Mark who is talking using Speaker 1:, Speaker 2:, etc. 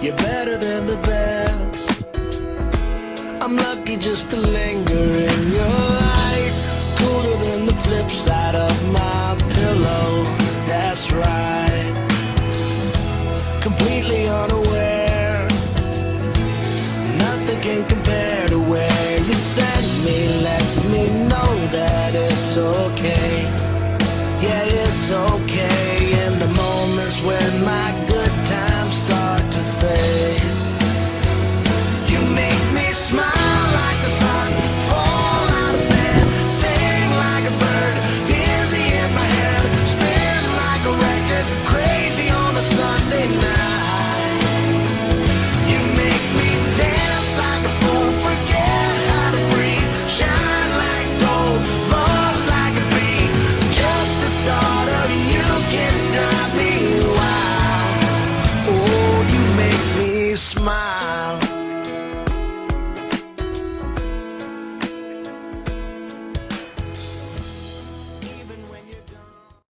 Speaker 1: You're better than the best. I'm lucky just to linger in your light. Cooler than the flip side of my pillow. That's right. Completely unaware. Nothing can compare to where you send me. Lets me know that it's okay. Yeah, it's okay.